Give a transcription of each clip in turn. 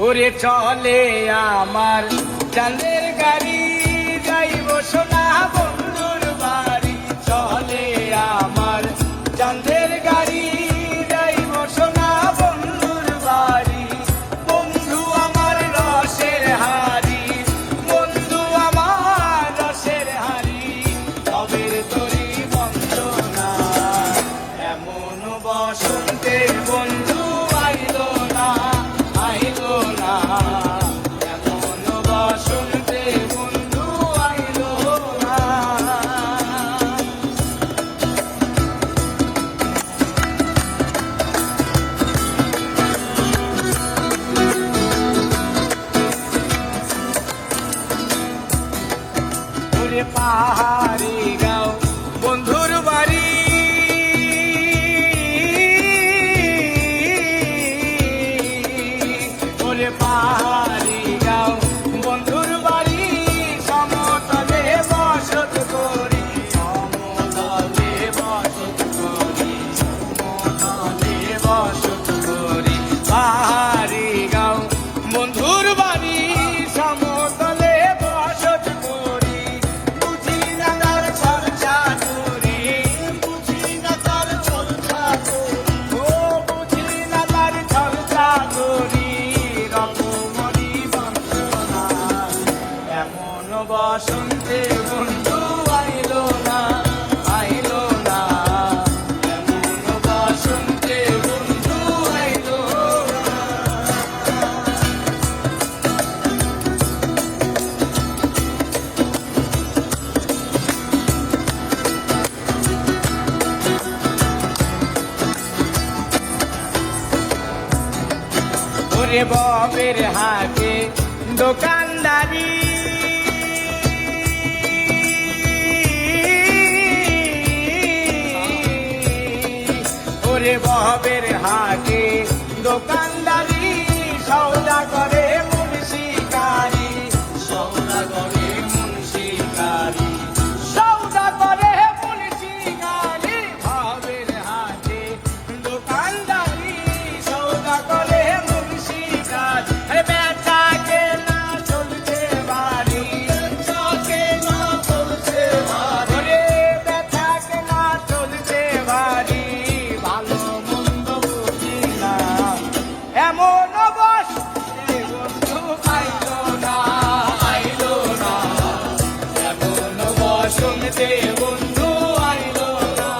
ওরে চলে আমার চাঁদের গাড়ি, যাইব সোনা বন্ধুর বাড়ি। চলে আমার চাঁদের গাড়ি, যাইব সোনা বন্ধুর বাড়ি। বন্ধু আমার রসের হাড়ি, বন্ধু আমার রসের হাড়ি। তবের তরি বন্দনা, এমন বসন্তের বন্ধু আইলো না, আইলো না। এমন বসন্তে বন্ধু আইলো না। ওরে পাহাড়ি গাঁও বন্ধুর বাড়ি, ওরে পাহাড়ি গাঁও বন্ধুর বাড়ি। সমতলে বসত করি, সমতলে বসত করি, সমতলে বসত করি। পাহাড়ি গাঁও বন্ধুর বাড়ি, সমতলে বসত করি। বুঝি না তার চর্চা করি, বুঝি না তার চর্চা করি, ও বুঝি না তার চর্চা করি। রকমরি বন্দনা, এমন বসন্তে বন্ধু আইলো না, আইলো না। এমন বসন্তে বন্ধু আইলো না। ওরে ববের হাতে দোকানদারি, ওরে ববের হাতে দোকানদারি। সৌদা করে মুন্সিকারি, সৌদা করে মুন্সিকারি, সৌদা করে মুন্সিকারি। ববের হাতে দোকানদারি, সৌদা করে মুন্সিকারি। আরে বেচা কেনা চলছে বাড়ি, বেচা কেনা চলছে বাড়ি, ওরে বেচা কেনা চলছে বাড়ি। ভালো মন্দ বুঝি না, এমন বসন্তে বন্ধু আইলো না, আইলো না। এমন বসন্তে বন্ধু আইলো না।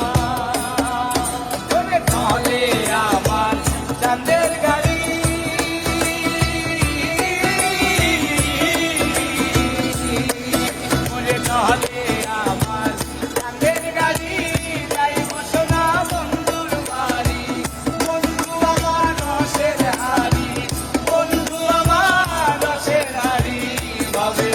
ওরে চলে আমার চাঁদের গাড়ি, ওরে চলে আমার চাঁদের গাড়ি। যাইব সোনা বন্ধুর বাড়ি, বন্ধু আমার রসের হাড়ি, বন্ধু আমার রসের হাড়ি। ভাবে